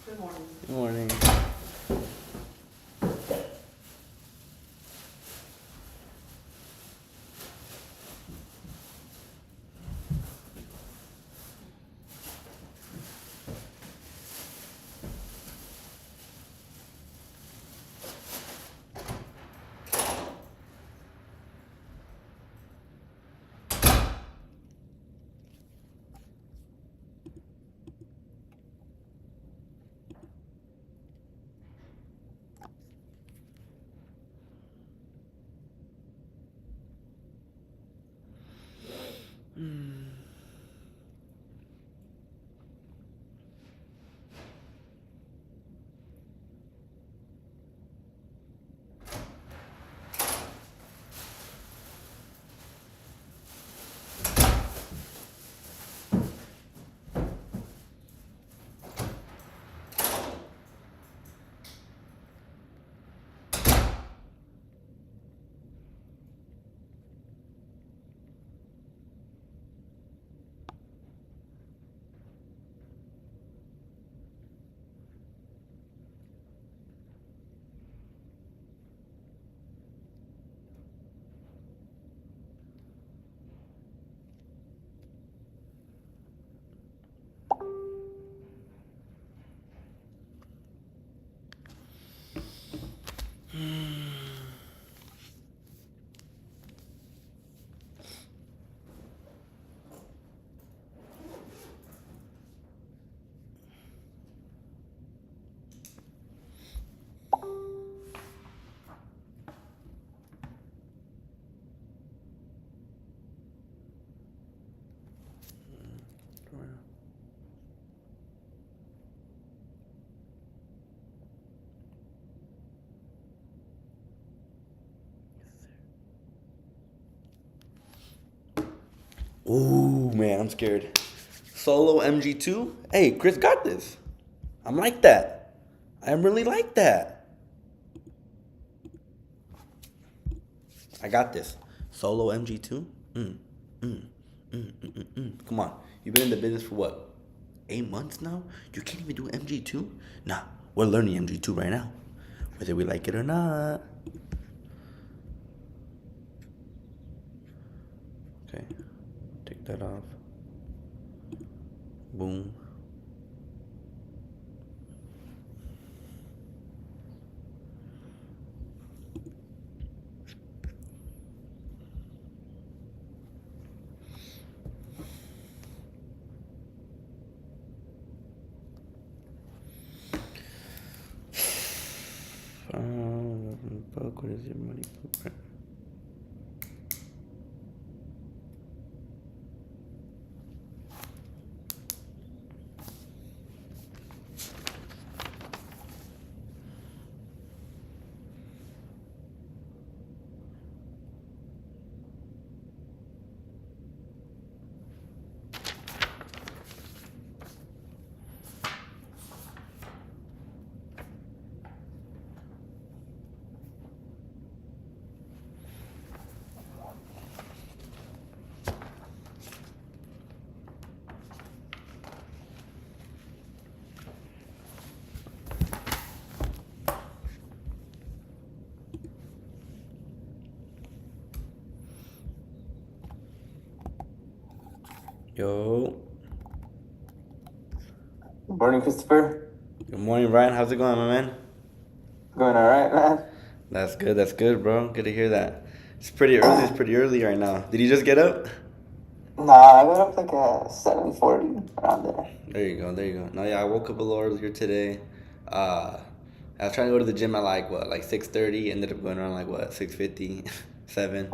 Good morning. Good morning. Ooh, man, I'm scared. Solo MG2? Hey, Chris got this. I'm like that. I'm really like that. I got this. Solo MG2? Come on. You've been in the business for what? 8 months now? You can't even do MG2? Nah, we're learning MG2 right now. Whether we like it or not. Okay. Take that off. Boom. Book, what is your money blueprint? Yo. Good morning, Christopher. Good morning, Ryan. How's it going, my man? Going all right, man? That's good. That's good, bro. Good to hear that. It's pretty early. It's pretty early right now. Did you just get up? Nah, I got up like at 7:40 around there. There you go. There you go. No, yeah, I woke up a little earlier today. I was trying to go to the gym at like 6:30. Ended up going around like 6:50, 7.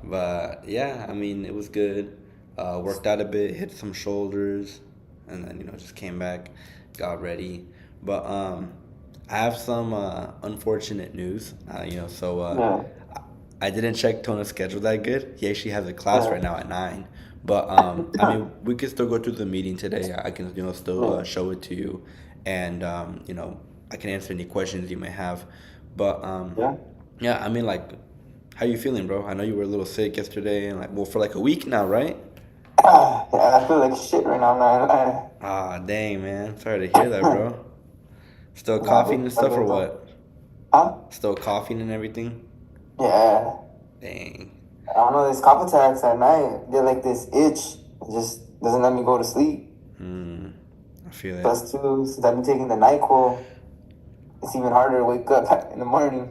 But yeah, I mean it was good. Worked out a bit, hit some shoulders, and then just came back, got ready. But I have some unfortunate news. Yeah. I didn't check Tona's schedule that good. He actually has a class right now at 9. But I mean, we could still go through the meeting today. I can still show it to you, and I can answer any questions you may have. But Yeah. yeah, I mean, like, how you feeling, bro? I know you were a little sick yesterday, and for like a week now, right? Yeah, I feel like shit right now, man. Ah, dang, man. Sorry to hear that, bro. Still Nah, coughing and I stuff or get though. what? Huh? Still coughing and everything? Yeah. Dang. I don't know, these cough attacks at night get like this itch. It just doesn't let me go to sleep. Hmm. I feel it. Plus, too, since I've been taking the NyQuil, it's even harder to wake up in the morning.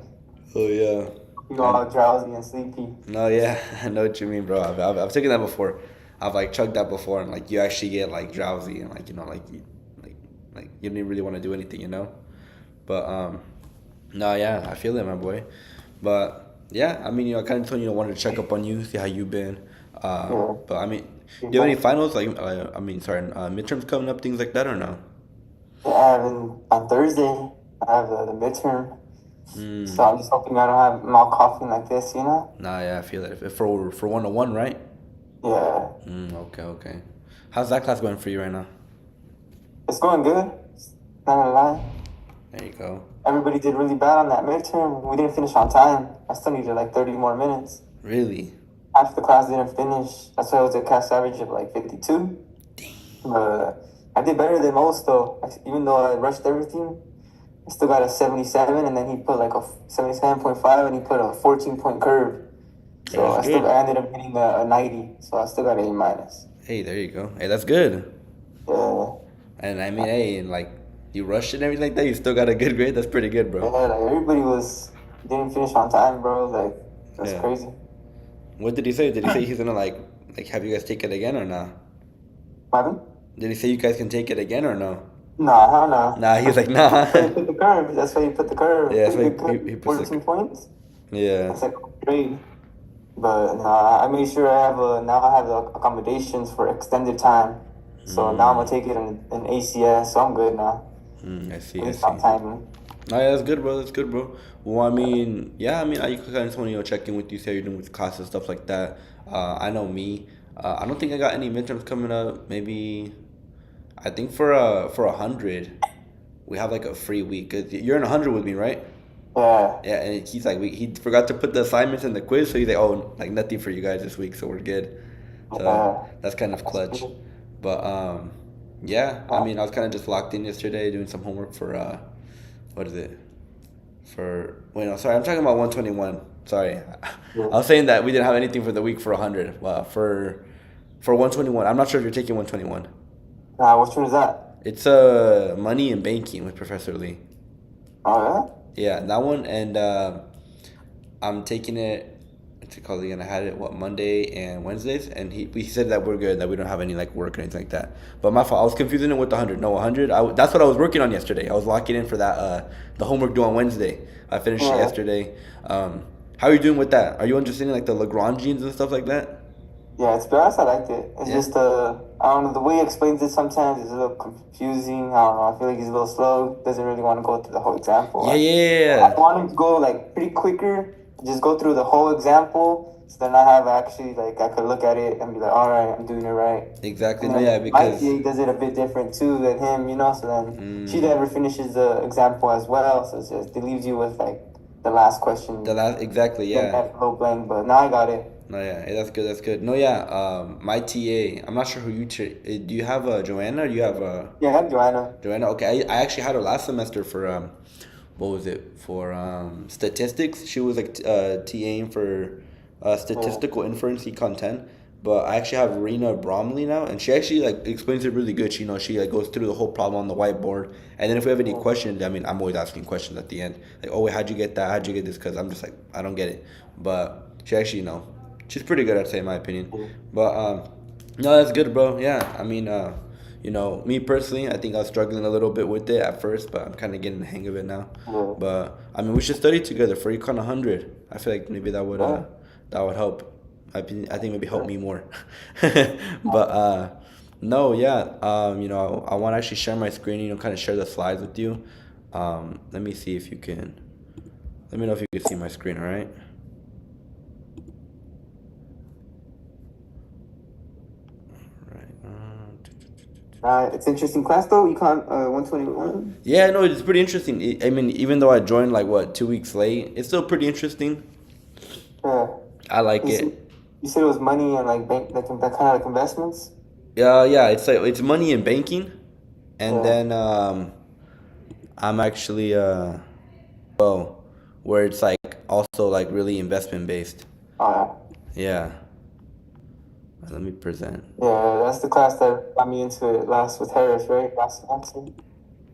Oh yeah. You know, I all drowsy and sleepy. no yeah. I know what you mean, bro. I've taken that before. I've like chugged that before, and like you actually get like drowsy and like like you don't even really want to do anything, you know. But no yeah, I feel it, my boy. But yeah, I mean, I kind of told you, wanted to check up on you, see how you've been. Yeah. But I mean, do you have any finals like I mean, sorry, midterms coming up, things like that, or no? Yeah, I have on Thursday, I have the midterm. So Mm. I'm just hoping I don't have mouth coughing like this, you know? Nah, yeah, I feel it. If for 101, right? Yeah. Okay, okay. How's that class going for you right now? It's going good. Not gonna lie. There you go. Everybody did really bad on that midterm. We didn't finish on time. I still needed like 30 more minutes. Really? Half the class didn't finish. That's why it was a class average of like 52. But I did better than most though. Even though I rushed everything, I still got a 77, and then he put like a 77.5, and he put a 14-point curve. Hey, So that's I good. ended up getting a 90. So I still got an A minus. Hey, there you go. Hey, that's good. Yeah. And I mean, hey, and like you rushed it and everything like that, you still got a good grade. That's pretty good, Yeah, bro. like everybody didn't finish on time, bro. Like, that's Yeah. crazy. What did he say? Did he say he's gonna like have you guys take it again or not? Pardon? Did he say you guys can take it again or no? Nah, hell no. Nah, he's like nah. That's why he put the curve. That's why he put the curve. Yeah, Pretty so good curve. he puts 14 like points. yeah. That's like great. But nah, I made sure now I have the accommodations for extended time. So now I'm gonna take it in ACS. So I'm good now. I see, At I least on see. timing. No, yeah, that's good, bro. That's good, bro. Well, I mean, yeah, I mean, I kind of just want to check in with you, see how you're doing with class and stuff like that. I know me. I don't think I got any midterms coming up. Maybe I think for 100, we have like a free week. 'Cause you're in 100 with me, right? Yeah. Yeah, and he's like, he forgot to put the assignments in the quiz, so he's like, oh, like nothing for you guys this week, so we're good. So Yeah. that's kind of That's clutch. good. But yeah, I mean, I was kind of just locked in yesterday doing some homework for what is it? For wait, no, sorry, I'm talking about 121. Sorry, Yeah. I was saying that we didn't have anything for the week for 100. For 121, I'm not sure if you're taking 121. Nah, which one is that? It's money and banking with Professor Lee. Oh, Yeah, that one, and I'm taking it. What's it called again? I had it Monday and Wednesdays, and we said that we're good, that we don't have any like work or anything like that. But my fault, I was confusing it with the 100. No, 100. That's what I was working on yesterday. I was locking in for that the homework due on Wednesday. I finished it yeah? Yeah. yesterday. How are you doing with that? Are you interested in like the Lagrangians and stuff like that? Yeah, to be honest, I liked it. It's Yeah. just, I don't know, the way he explains it sometimes is a little confusing. I don't know. I feel like he's a little slow. Doesn't really want to go through the whole example. Yeah, yeah, I yeah. want him to go like pretty quicker. Just go through the whole example, so then I have actually like I could look at it and be like, all right, I'm doing it right. Exactly. And No, yeah, then my because TA does it a bit different too than him, you know. So then she mm, never finishes the example as well. So it's just it leaves you with like the last the question, last exactly, then yeah. that little blank. But now I got it. No, yeah, hey, that's good. That's good. No, yeah. My TA. I'm not sure who you. Do you have Joanna? Or do you have Yeah, I have Joanna. Joanna? Okay, I actually had her last semester for what was it for statistics? She was like TAing for Yeah. statistical inference econ 10. But I actually have Rena Bromley now, and she actually like explains it really good. She like goes through the whole problem on the whiteboard, and then if we have any Yeah. questions, I mean, I'm always asking questions at the end, like, oh wait, how'd you get that? How'd you get this? Because I'm just like, I don't get it. But she actually, she's pretty good, I'd say, in my opinion. But no, that's good, bro. Yeah, I mean, me personally, I think I was struggling a little bit with it at first, but I'm kind of getting the hang of it now. Yeah. But I mean, we should study together for Econ 100. I feel like maybe Yeah. that would help. I think maybe help me more. But no, yeah. I want to actually share my screen. Kind of share the slides with you. Let me see if you can. Let me know if you can see my screen. All right. It's interesting class though. Econ 121. Yeah, no, it's pretty interesting. I mean, even though I joined like what 2 weeks late, it's still pretty interesting. Yeah. I like You said, it. you said it was money and like bank, like that kind of like investments. Yeah, it's like it's money in banking, and Yeah. then I'm actually well, where it's like also like really investment based. Uh, Yeah. Let me present. yeah, that's the class that got me into it last with Harris, right? Last semester.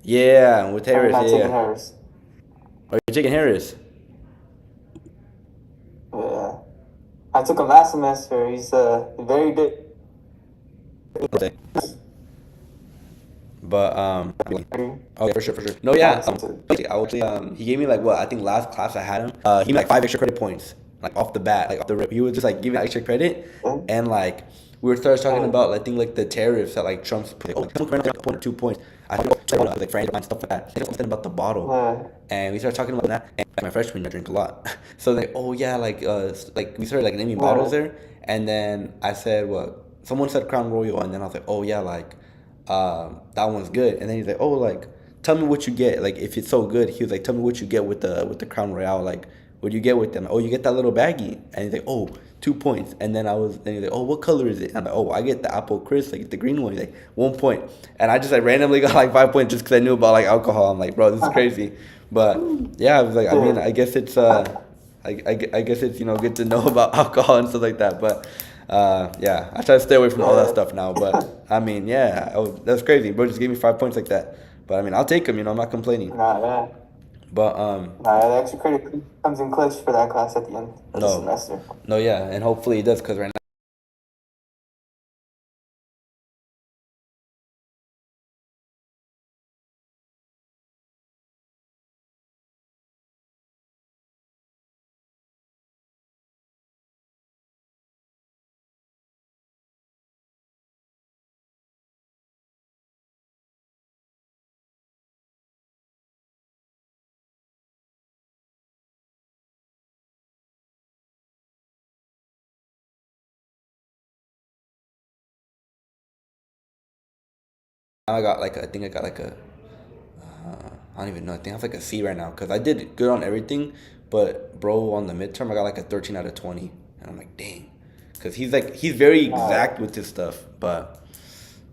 Yeah, with Or you're Harris. not Yeah, taking yeah. Harris. Are you taking Harris? Yeah. I took him last semester. He's very different. Okay. But okay, for sure, for sure. No, yeah. I would say he gave me like what I think last class I had him. He gave me like 5 extra credit points, like off the bat, like off the rip. He would just like give me extra credit, Yeah. and like we were started talking about I think like the tariffs that like Trump's like, oh, Trump's like 1 or 2 points. I don't know like friends and stuff like that. I something about the bottle, Yeah. and we started talking about that. And like, my freshman year, I drink a lot, so like oh yeah, like we started like naming bottles Yeah. there, and then I said what someone said Crown Royal, and then I was like oh yeah like that one's good. And then he's like, oh, like, tell me what you get. Like, if it's so good, he was like, tell me what you get with the Crown Royale. Like, what do you get with them? Oh, you get that little baggie. And he's like, oh, 2 points. And then he's like, oh, what color is it? And I'm like, oh, I get the apple crisp, like the green one. He's like, 1 point. And I just like randomly got like 5 points just because I knew about like alcohol. I'm like, bro, this is crazy. But yeah, I was like, I mean, Yeah. I guess it's I guess it's good to know about alcohol and stuff like that. But yeah, I try to stay away from all that Yeah. stuff now. But I mean, yeah, that's crazy. Bro just gave me 5 points like that. But I mean, I'll take them. I'm not complaining. Nah, yeah. But Nah, the extra credit comes in clutch for that class at the end of the no, semester. no, yeah, and hopefully it does because right now I got like I think I got like a I don't even know. I think I have like a C right now because I did good on everything, but bro, on the midterm I got like a 13 out of 20, and I'm like, dang, because he's very Nah, exact with his stuff. But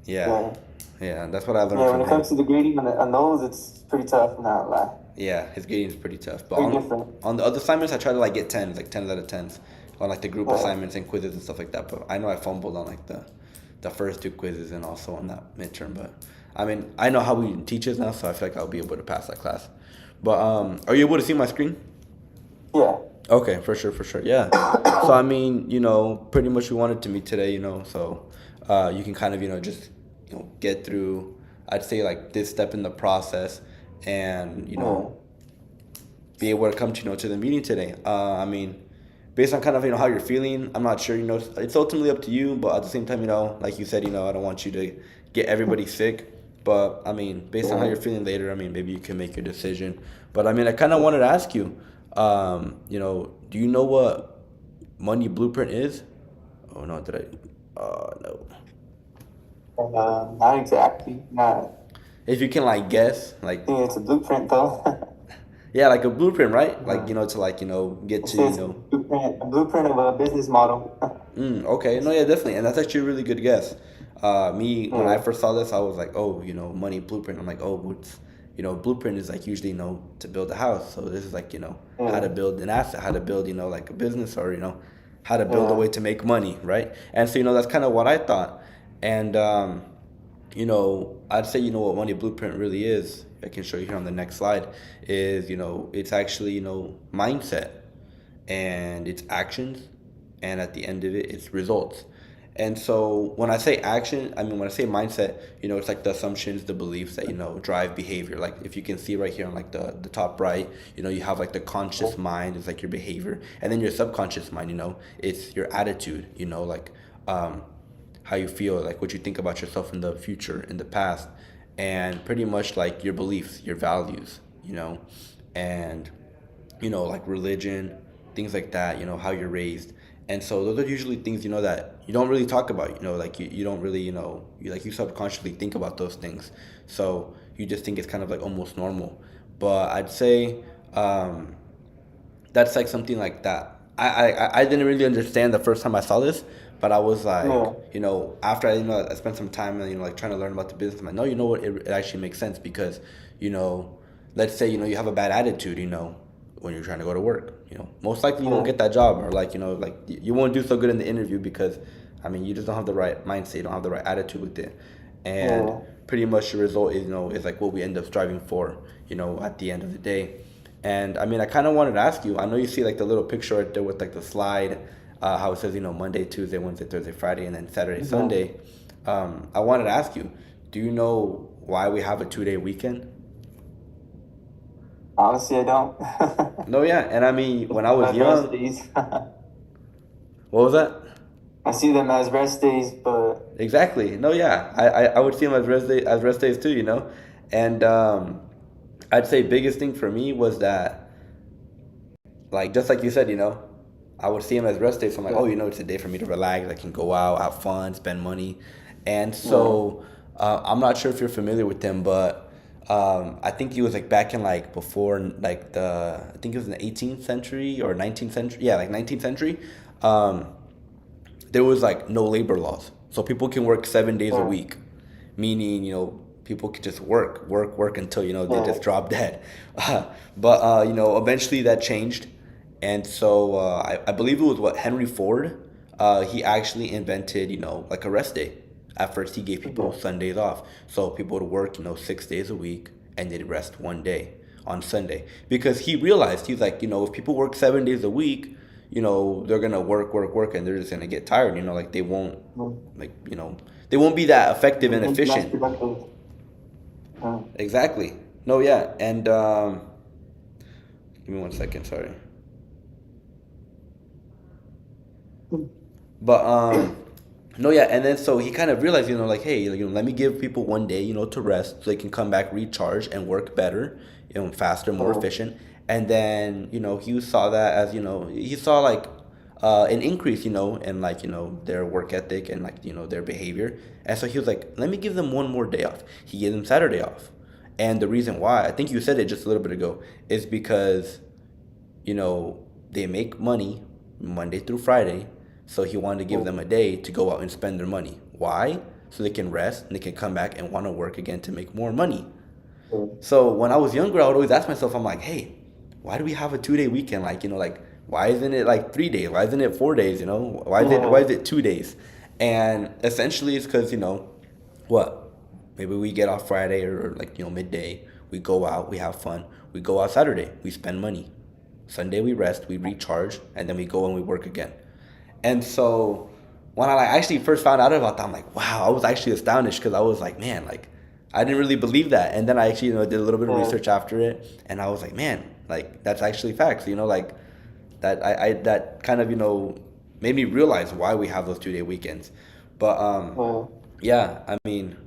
yeah, yeah. yeah, that's what I learned Yeah, when from it him. comes to the grading on those, it's pretty tough, not lie. Yeah, his grading is pretty tough. But Very different. on the other assignments, I try to like get tens, like 10s out of 10s, on like the group Yeah. assignments and quizzes and stuff like that. But I know I fumbled on like the first 2 quizzes and also on that midterm. But I mean, I know how we teach it now, so I feel like I'll be able to pass that class. But are you able to see my screen? Yeah. Okay, for sure, for sure. Yeah. So I mean, pretty much we wanted to meet today, so you can kind of, just, get through, I'd say like this step in the process and, Yeah. be able to come to, to the meeting today. I mean, based on kind of, how you're feeling, I'm not sure, it's ultimately up to you, but at the same time, like you said, I don't want you to get everybody sick. But I mean, based on how Yeah. you're feeling later, I mean, maybe you can make your decision. But I mean, I kind of wanted to ask you, do you know what money blueprint is? Oh no, did I? No. Not exactly. Not. If you can like guess, I like think it's a blueprint though. yeah, like a blueprint, right? Like Uh, to like get it to says a blueprint of a business model. Okay, no, yeah, definitely, and that's actually a really good guess. Me when I Yeah. first saw this, I was like, oh, money blueprint. I'm like, oh, what's blueprint is like usually to build a house. So this is like how to Yeah. build an asset, how to build like a business, or how to build a Yeah. way to make money, right? And so that's kind of what I thought, and I'd say what money blueprint really is. I can show you here on the next slide. Is it's actually mindset and it's actions, and at the end of it, it's results. And so when I say action, I mean when I say mindset, it's like the assumptions, the beliefs that drive behavior. Like if you can see right here on like the top right, you have like the conscious mind is like your behavior, and then your subconscious mind, it's your attitude. Like how you feel, like what you think about yourself in the future, in the past, and pretty much like your beliefs, your values, and like religion, things like that, how you're raised. And so those are usually things, that you don't really talk about, like you don't really, you subconsciously think about those things. So you just think it's kind of like almost normal. But I'd say that's like something like that. I didn't really understand the first time I saw this, but I was like, Yeah. after I spent some time, like trying to learn about the business. I'm like, no, you know what? It actually makes sense because, you know, let's say, you have a bad attitude, when you're trying to go to work, most likely you won't Yeah. get that job, or like, like you won't do so good in the interview because, I mean, you just don't have the right mindset, you don't have the right attitude with it. And Yeah. pretty much the result is, is like what we end up striving for, at the end of the day. And I mean, I kind of wanted to ask you, I know you see like the little picture right there with like the slide, how it says, Monday, Tuesday, Wednesday, Thursday, Friday, and then Saturday, Yeah. Sunday. I wanted to ask you, do you know why we have a 2 day weekend? Honestly, I don't. No, yeah. And I mean, when I was As rest young, days. what was that? I see them as rest days, but Exactly. No, yeah. I would see them as rest days too, And I'd say biggest thing for me was that, like, just like you said, I would see them as rest days. So I'm like, oh, yeah. it's a day for me to relax. I can go out, have fun, spend money. And Yeah. so I'm not sure if you're familiar with them, but I think he was like back in like before like I think it was in the 18th century or 19th century. Yeah, like 19th century. Um, there was like no labor laws. So people can work 7 days a Yeah. week, meaning, people could just work until, they Yeah. just drop dead. But, eventually that changed. And so I believe it was what Henry Ford, he actually invented, like a rest day. At first, he gave people Yeah. Sundays off. So people would work, 6 days a week and they'd rest one day on Sunday. Because he realized, he's like, if people work 7 days a week, they're gonna work, and they're just gonna get tired. Like they won't, like they won't be that effective and Less efficient. productive. Uh, Exactly. No, yeah, and give me one second. Sorry, but no, yeah, and then so he kind of realized, like, hey, like, let me give people one day, to rest, so they can come back, recharge, and work better, faster, more uh, efficient. And then, he saw that as, he saw like an increase, in like, their work ethic and like, their behavior. And so he was like, let me give them one more day off. He gave them Saturday off. And the reason why, I think you said it just a little bit ago, is because they make money Monday through Friday. So he wanted to give them a day to go out and spend their money. Why? So they can rest and they can come back and want to work again to make more money. So when I was younger, I would always ask myself, I'm like, hey, why do we have a 2 day weekend? Like, like, why isn't it like 3 days? Why isn't it 4 days? Why yeah. is it 2 days? And essentially it's because, what? Maybe we get off Friday, or like, midday. We go out, we have fun. We go out Saturday, we spend money. Sunday we rest, we recharge, and then we go and we work again. And so when I like actually first found out about that, I'm like, wow, I was actually astonished, because I was like, man, like I didn't really believe that. And then I actually, did a little bit of Yeah. research after it, and I was like, man, like that's actually facts, like that that kind of, made me realize why we have those 2 day weekends. But Yeah. yeah, I mean,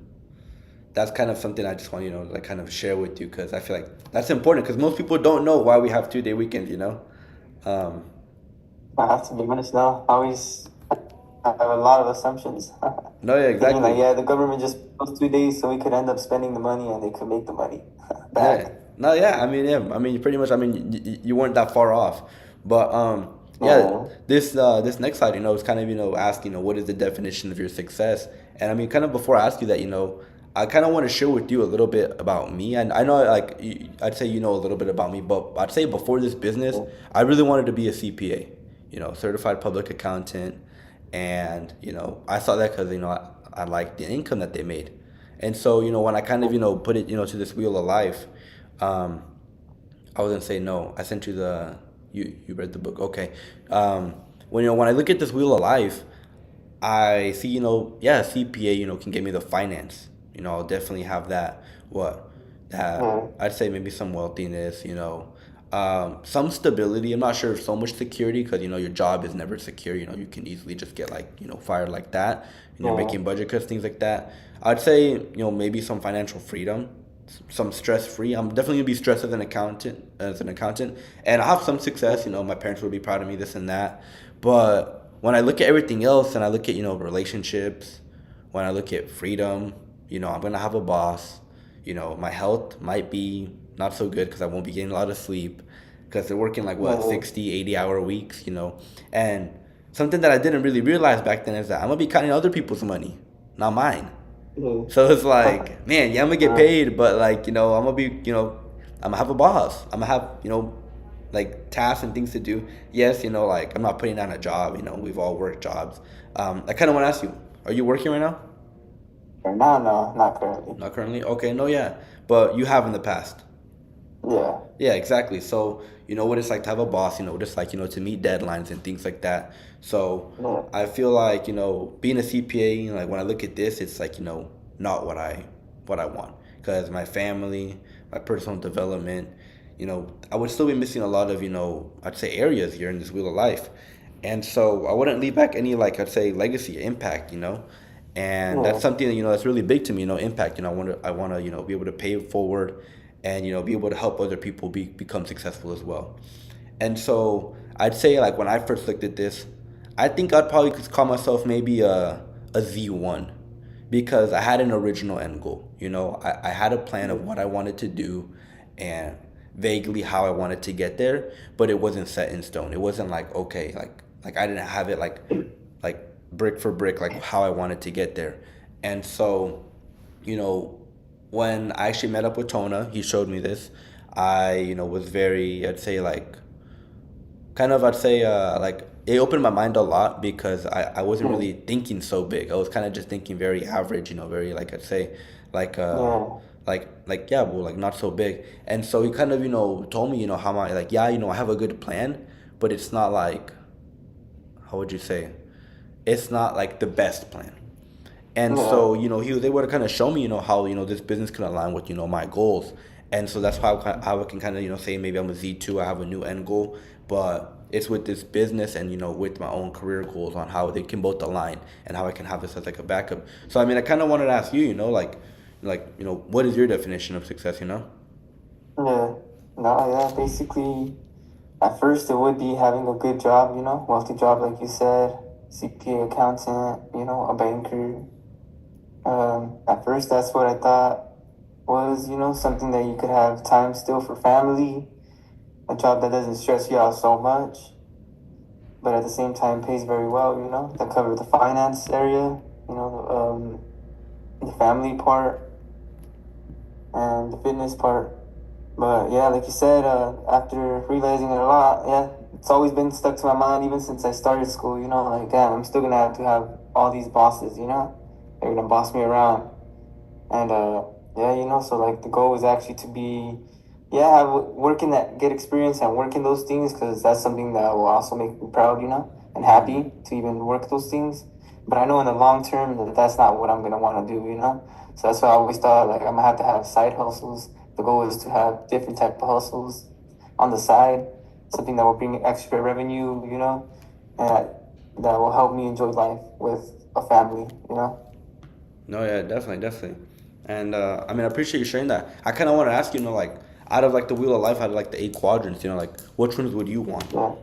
that's kind of something I just want, like kind of share with you, because I feel like that's important, because most people don't know why we have 2 day weekends. Um, I have to be honest now. I always have a lot of assumptions. no, yeah, Thinking like, exactly. yeah, the government just those 2 days so we could end up spending the money and they could make the money Yeah. back. No, yeah. I mean, yeah. I mean, pretty much. I mean, you weren't that far off. But yeah. Yeah. This next slide, is kind of, ask, what is the definition of your success? And I mean, kind of before I ask you that, I kind of want to share with you a little bit about me. And I know, like, I'd say a little bit about me, but I'd say before this business, I really wanted to be a CPA, certified public accountant, and I saw that because I liked the income that they made. And so, when I kind of, put it, to this wheel of life, um, I was gonna say no. I sent you you read the book, okay? When when I look at this wheel of life, I see, yeah, CPA, can give me the finance. I'll definitely have that. What? That Yeah. I'd say maybe some wealthiness. Some stability. I'm not sure if so much security, because your job is never secure. You can easily just get like fired like that, and you're Yeah. making budget cuts, things like that. I'd say maybe some financial freedom, some stress free. I'm definitely gonna be stressed as an accountant, and I have some success. My parents would be proud of me, this and that. But when I look at everything else, and I look at relationships, when I look at freedom, I'm gonna have a boss. My health might be not so good, because I won't be getting a lot of sleep, because they're working like what, Yeah. 60, 80 hour weeks. And something that I didn't really realize back then is that I'm gonna be counting other people's money, not mine. Yeah. So it's like, man, yeah, I'm gonna get Uh, paid, but like, I'm gonna be, I'm gonna have a boss. I'm gonna have, like tasks and things to do. Yes, like I'm not putting down a job. We've all worked jobs. I kind of want to ask you, are you working right now? Right now, no, not currently. Not currently. Okay, no, yeah, but you have in the past. Yeah, Yeah, exactly. So, you know what it's like to have a boss, just like, to meet deadlines and things like that. So, yeah, I feel like, being a CPA, like when I look at this, it's like, not what I want. Because my family, my personal development, I would still be missing a lot of, I'd say areas here in this wheel of life. And so I wouldn't leave back any, like, I'd say legacy or impact, and that's yeah, something that, that's really big to me, impact. I want to, be able to pay it forward and, be able to help other people become successful as well. And so I'd say, like, when I first looked at this, I think I'd probably just call myself maybe a Z1, because I had an original end goal. I had a plan of what I wanted to do and vaguely how I wanted to get there, but it wasn't set in stone. It wasn't like, okay, like I didn't have it like brick for brick, like how I wanted to get there. And so, you know, when I actually met up with Tona, he showed me this. I, was very, I'd say, like, kind of, I'd say, like, it opened my mind a lot, because I wasn't yeah, really thinking so big. I was kind of just thinking very average, very, like, I'd say, like, yeah, yeah, well, like, not so big. And so he kind of, told me, how my, like, yeah, I have a good plan, but it's not like, how would you say, it's not like the best plan. And yeah, so, he was able to kind of show me, how, this business can align with, my goals. And so that's how I can kind of, say maybe I'm a Z2, I have a new end goal, but it's with this business and, with my own career goals on how they can both align and how I can have this as like a backup. So, I mean, I kind of wanted to ask you, what is your definition of success, yeah. No, yeah, basically, at first it would be having a good job, wealthy job, like you said, CPA accountant, a banker. At first, that's what I thought was, something that you could have time still for family, a job that doesn't stress you out so much, but at the same time pays very well, that cover the finance area, the family part and the fitness part. But yeah, like you said, after realizing it a lot, yeah, it's always been stuck to my mind even since I started school, like, damn, I'm still gonna have to have all these bosses, they're gonna boss me around. And yeah, so like the goal is actually to be, yeah, have working that get experience and working those things, because that's something that will also make me proud, and happy to even work those things. But I know in the long term that that's not what I'm gonna want to do, So that's why I always thought like I'm gonna have to have side hustles. The goal is to have different type of hustles on the side, something that will bring extra revenue, and that will help me enjoy life with a family. No, yeah, definitely, definitely. And I mean, I appreciate you sharing that. I kind of want to ask you, like, out of like the wheel of life, out of like the eight quadrants, like, which ones would you want? Yeah.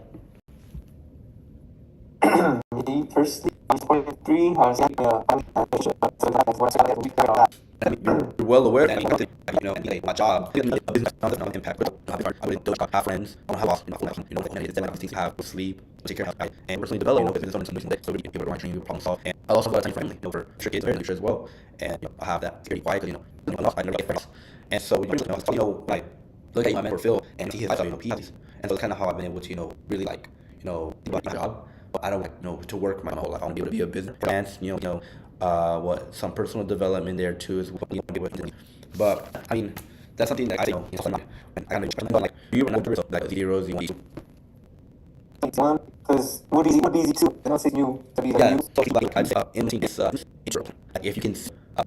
Me personally, I'm 23. I was I mean, you're well aware that, like, my job, a business, not impact. I would have friends. I don't have lost, it's then like things to have, sleep, take care of, and personally develop, business on solutions that so we be able to run training, problem solve. And I also got a time friendly, for kids, very sure as well. And I have that security quiet, because I never get friends. And so, like, look at my mentor Phil, and see his lifestyle, peace. And so it's kind of how I've been able to, really, like, think about my job. But I don't like, to work my whole life. I want to be able to be a business freelance, what some personal development there too as well. But I mean, that's something that I I kind of like you were not like zeros, one, because would be easy too. They don't say you to be yeah. you. So like I'd say in this intro, like if you can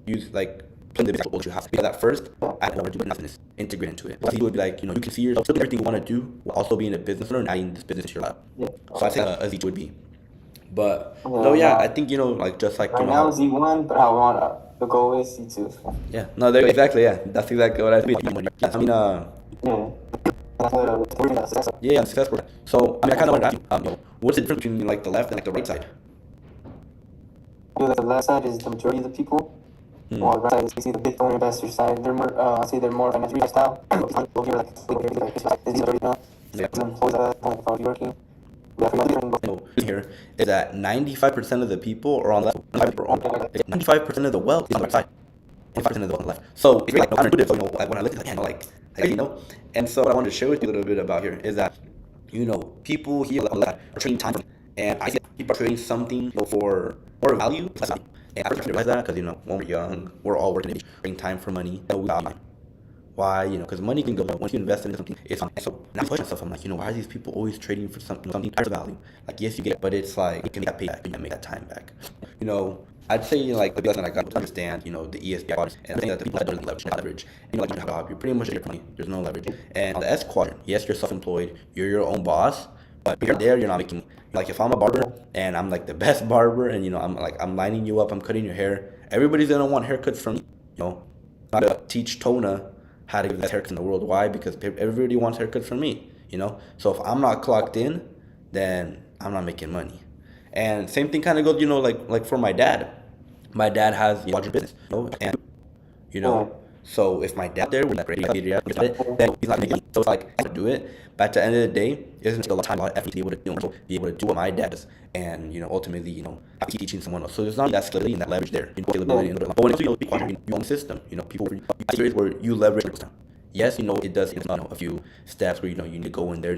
use like put in the business what you have to be that first, I don't want to do nothing is integrate into it. But you would be like, you can see yourself still doing everything you want to do while also being a business owner and adding this business to your life. Yeah. So I'd say a Z would be. But no, Yeah, yeah, I no. think like just like Right now how Z1, but I want the goal is C2. yeah, no, there exactly, yeah, that's exactly what I mean. Yeah, I mean, Yeah. yeah, successful. So I mean, I kind of want to ask you, what's the difference between like the left and like the right side? The left side is the majority of the people. Hmm. While the right side is basically the Bitcoin investor side. They're more, I'd say they're more financial lifestyle. Yeah. Working. Here is that 95% of the people are on the left. 95% of the wealth is on the right side. 95% of the wealth on the left. So it's really like counterintuitive. So like when I look at it, like And so what I wanted to share with you a little bit about here is that, people here are trading time, and I see people are trading something, for more value, less value. And I first realized that because, when we're young, we're all working, trading time for money. Why? Because money can go. Once you invest in something, it's on. So now I question myself. I'm like, why are these people always trading for something of value? Like, yes, you get, but it's like, you can get paid back. You can make that time back. I'd say, like, the lesson I got to understand, the ESP quadrant, and I think that the people that don't have leverage, not leverage. Like, you have a job, you're pretty much at your money. There's no leverage. And on the S quadrant, yes, you're self-employed, you're your own boss, but you're there, you're not making. Like, if I'm a barber and I'm like the best barber, and I'm lining you up, I'm cutting your hair. Everybody's gonna want haircuts from me. Not to teach Tona how to give the best haircuts in the world. Why? Because everybody wants haircuts from me. So if I'm not clocked in, then I'm not making money. And same thing kind of goes, like for my dad. My dad has a larger business, and you know. So if my dad there was like ready to then he's not making money. So it's like I have to do it. But at the end of the day, it doesn't take a lot of time, a lot of effort to be able to do what my dad does, and ultimately, I keep teaching someone else. So there's not that scalability and that leverage there, scalability and but when it's your own system, people, areas where you leverage. Yes, it does. It's not a few steps where you need to go in there.